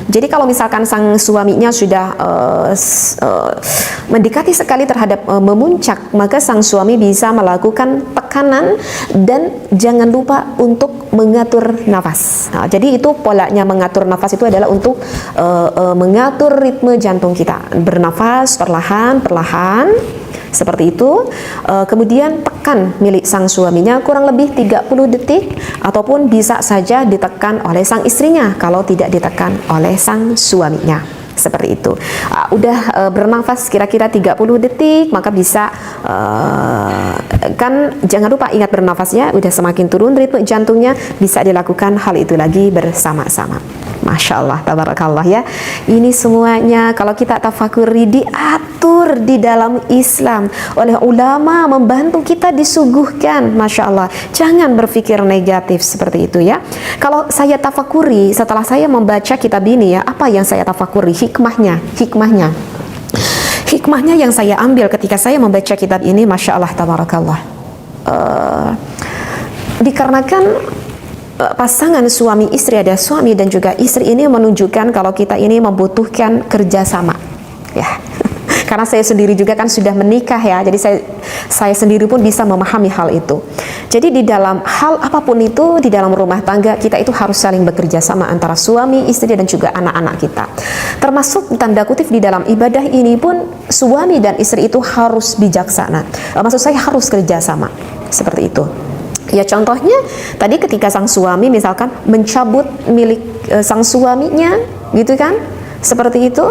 Jadi kalau misalkan sang suaminya sudah mendekati sekali terhadap memuncak, maka sang suami bisa melakukan tekanan dan jangan lupa untuk mengatur nafas. Nah, jadi itu polanya mengatur nafas itu adalah untuk mengatur ritme jantung kita. Bernafas perlahan-perlahan seperti itu. Kemudian tekan milik sang suaminya kurang lebih 30 detik ataupun bisa saja ditekan oleh sang istrinya kalau tidak ditekan oleh sang suaminya. Seperti itu. Udah bernafas kira-kira 30 detik, maka bisa kan jangan lupa ingat bernafasnya, udah semakin turun ritme jantungnya, bisa dilakukan hal itu lagi bersama-sama. Masya Allah, tabarakallah ya. Ini semuanya kalau kita tafakuri diatur di dalam Islam oleh ulama, membantu kita disuguhkan. Masya Allah, jangan berpikir negatif seperti itu ya. Kalau saya tafakuri setelah saya membaca kitab ini ya, apa yang saya tafakuri? Hikmahnya yang saya ambil ketika saya membaca kitab ini, Masya Allah, tabarakallah, dikarenakan pasangan suami istri, ada suami dan juga istri, ini menunjukkan kalau kita ini membutuhkan kerjasama ya. Karena saya sendiri juga kan sudah menikah ya, jadi saya sendiri pun bisa memahami hal itu. Jadi di dalam hal apapun itu di dalam rumah tangga kita itu harus saling bekerja sama antara suami, istri dan juga anak-anak kita. Termasuk tanda kutip di dalam ibadah ini pun suami dan istri itu harus bijaksana. Maksud saya harus kerjasama seperti itu. Ya contohnya tadi ketika sang suami misalkan mencabut milik sang suaminya gitu kan, seperti itu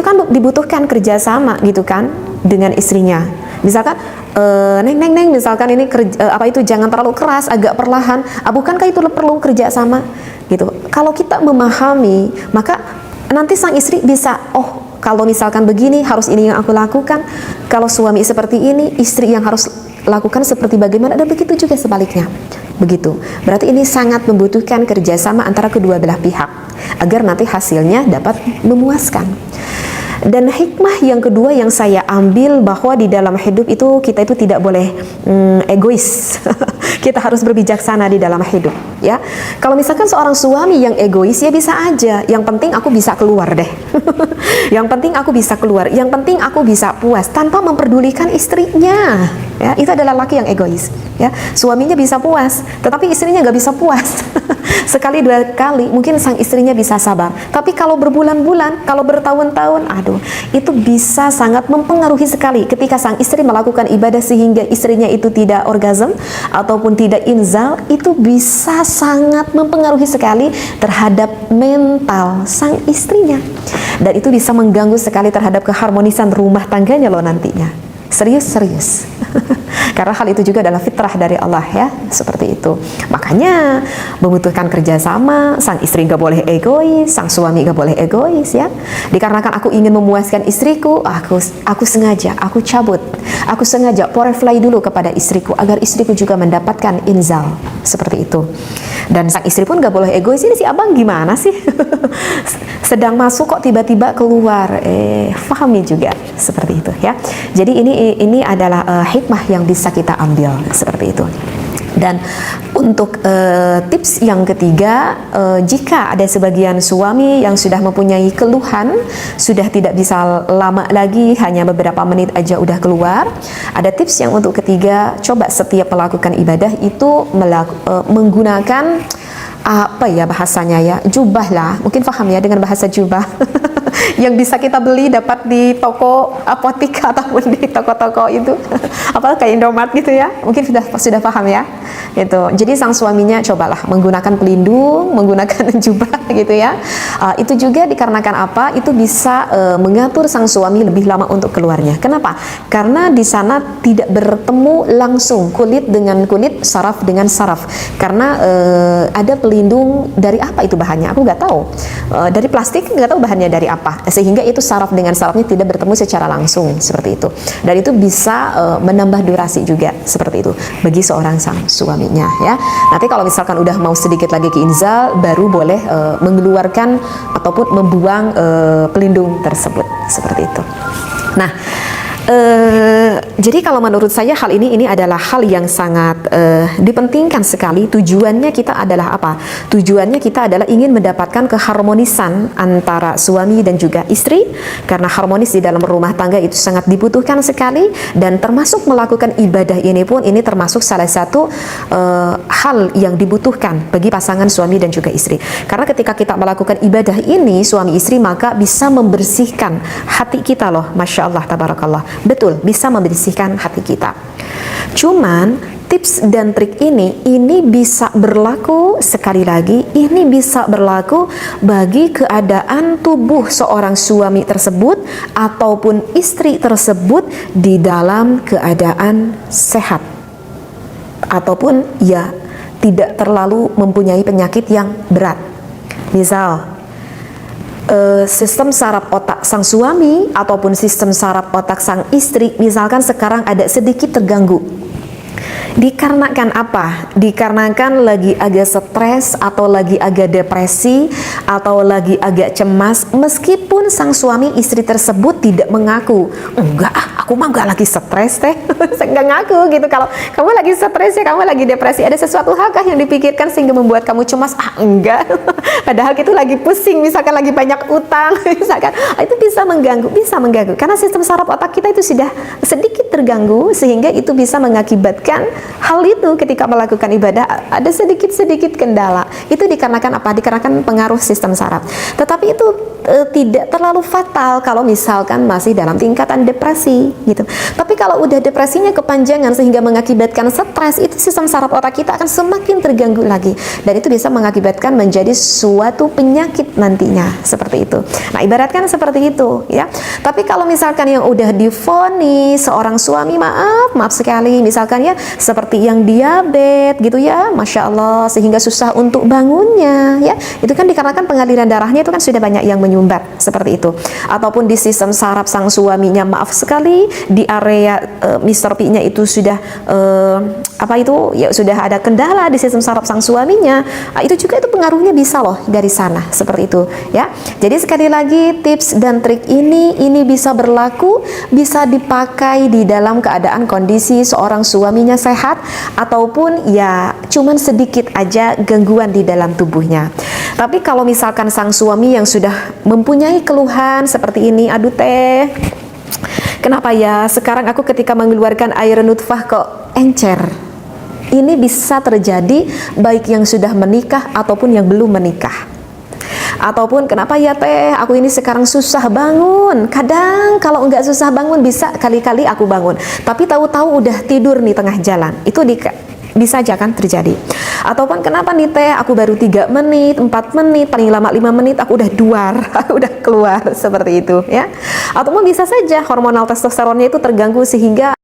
kan dibutuhkan kerjasama gitu kan dengan istrinya. Misalkan neng misalkan ini jangan terlalu keras, agak perlahan. Bukankah itu perlu kerjasama gitu? Kalau kita memahami, maka nanti sang istri bisa, oh kalau misalkan begini harus ini yang aku lakukan. Kalau suami seperti ini, istri yang harus lakukan seperti bagaimana, dan begitu juga sebaliknya. Begitu. Berarti ini sangat membutuhkan kerjasama antara kedua belah pihak agar nanti hasilnya dapat memuaskan. Dan hikmah yang kedua yang saya ambil bahwa di dalam hidup itu kita itu tidak boleh egois. Kita harus berbijaksana di dalam hidup ya. Kalau misalkan seorang suami yang egois, ya bisa aja, yang penting aku bisa keluar deh. Yang penting aku bisa keluar, yang penting aku bisa puas tanpa memperdulikan istrinya ya. Itu adalah laki yang egois ya. Suaminya bisa puas tetapi istrinya nggak bisa puas. Sekali dua kali mungkin sang istrinya bisa sabar, tapi kalau berbulan-bulan, kalau bertahun-tahun, aduh, itu bisa sangat mempengaruhi sekali ketika sang istri melakukan ibadah sehingga istrinya itu tidak orgasm ataupun tidak inzal. Itu bisa sangat mempengaruhi sekali terhadap mental sang istrinya, dan itu bisa mengganggu sekali terhadap keharmonisan rumah tangganya loh nantinya. Serius. Karena hal itu juga adalah fitrah dari Allah ya, seperti itu. Makanya membutuhkan kerjasama. Sang istri gak boleh egois, sang suami gak boleh egois ya. Dikarenakan aku ingin memuaskan istriku, aku sengaja, aku sengaja porefly dulu kepada istriku agar istriku juga mendapatkan inzal, seperti itu. Dan sang istri pun gak boleh egois, ini si abang gimana sih? Sedang masuk kok tiba-tiba keluar. Pahami juga seperti itu ya. Jadi ini adalah hikmah yang bisa kita ambil seperti itu. Dan untuk tips yang ketiga, jika ada sebagian suami yang sudah mempunyai keluhan, sudah tidak bisa lama lagi, hanya beberapa menit aja udah keluar, ada tips yang untuk ketiga, coba setiap melakukan ibadah itu menggunakan apa ya bahasanya ya, jubah lah, mungkin paham ya dengan bahasa jubah. Yang bisa kita beli dapat di toko apotik ataupun di toko-toko itu apa kayak Indomaret gitu ya, mungkin sudah paham ya itu. Jadi sang suaminya cobalah menggunakan pelindung, menggunakan jubah gitu ya. Itu juga dikarenakan apa, itu bisa mengatur sang suami lebih lama untuk keluarnya. Kenapa? Karena di sana tidak bertemu langsung kulit dengan kulit, saraf dengan saraf, karena ada pelindung dari apa itu bahannya, aku nggak tahu, dari plastik, nggak tahu bahannya dari apa, sehingga itu saraf dengan sarafnya tidak bertemu secara langsung seperti itu. Dan itu bisa menambah durasi juga seperti itu bagi seorang sang suaminya ya. Nanti kalau misalkan udah mau sedikit lagi ke inzal, baru boleh mengeluarkan ataupun membuang pelindung tersebut seperti itu. Nah, Jadi kalau menurut saya hal ini adalah hal yang sangat dipentingkan sekali. Tujuannya kita adalah apa? Tujuannya kita adalah ingin mendapatkan keharmonisan antara suami dan juga istri, karena harmonis di dalam rumah tangga itu sangat dibutuhkan sekali, dan termasuk melakukan ibadah ini pun ini termasuk salah satu hal yang dibutuhkan bagi pasangan suami dan juga istri. Karena ketika kita melakukan ibadah ini suami istri, maka bisa membersihkan hati kita loh, Masya Allah, tabarakallah. Betul, bisa membersihkan hati kita. Cuman tips dan trik ini bisa berlaku, sekali lagi, ini bisa berlaku bagi keadaan tubuh seorang suami tersebut ataupun istri tersebut di dalam keadaan sehat, ataupun ya tidak terlalu mempunyai penyakit yang berat. Misal sistem saraf otak sang suami ataupun sistem saraf otak sang istri misalkan sekarang ada sedikit terganggu. Dikarenakan apa? Dikarenakan lagi agak stres atau lagi agak depresi atau lagi agak cemas, meskipun sang suami istri tersebut tidak mengaku, enggak, aku mah enggak lagi stres teh. Enggak ngaku gitu. Kalau kamu lagi stres ya, kamu lagi depresi, ada sesuatu hal kah yang dipikirkan sehingga membuat kamu cemas? Enggak. Padahal itu lagi pusing, misalkan lagi banyak utang, misalkan itu bisa mengganggu karena sistem saraf otak kita itu sudah sedikit terganggu, sehingga itu bisa mengakibatkan hal itu ketika melakukan ibadah ada sedikit kendala. Itu dikarenakan apa? Dikarenakan pengaruh sistem saraf. Tetapi itu tidak terlalu fatal kalau misalkan masih dalam tingkatan depresi gitu. Tapi kalau udah depresinya kepanjangan sehingga mengakibatkan stres, itu sistem saraf otak kita akan semakin terganggu lagi, dan itu bisa mengakibatkan menjadi suatu penyakit nantinya, seperti itu. Nah, ibaratkan seperti itu ya. Tapi kalau misalkan yang udah divonis seorang suami, maaf sekali, misalkan ya seperti yang diabetes gitu ya, Masya Allah, sehingga susah untuk bangunnya ya, itu kan dikarenakan pengaliran darahnya itu kan sudah banyak yang menyumbat, seperti itu. Ataupun di sistem saraf sang suaminya, maaf sekali, di area Mr. P-nya itu sudah sudah ada kendala di sistem saraf sang suaminya. Nah, itu juga itu pengaruhnya bisa loh dari sana, seperti itu ya. Jadi sekali lagi tips dan trik ini bisa berlaku, bisa dipakai di dalam keadaan kondisi seorang suaminya sehat ataupun ya cuman sedikit aja gangguan di dalam tubuhnya. Tapi kalau misalkan sang suami yang sudah mempunyai keluhan seperti ini, aduh teh, kenapa ya sekarang aku ketika mengeluarkan air nutfah kok encer? Ini bisa terjadi baik yang sudah menikah ataupun yang belum menikah. Ataupun kenapa ya teh, aku ini sekarang susah bangun. Kadang kalau enggak susah bangun bisa kali-kali aku bangun, tapi tahu-tahu udah tidur nih tengah jalan. Itu bisa aja kan terjadi. Ataupun kenapa nih teh, aku baru 3 menit, 4 menit, paling lama 5 menit aku udah duar, aku udah keluar, seperti itu ya. Ataupun bisa saja hormonal testosteronnya itu terganggu sehingga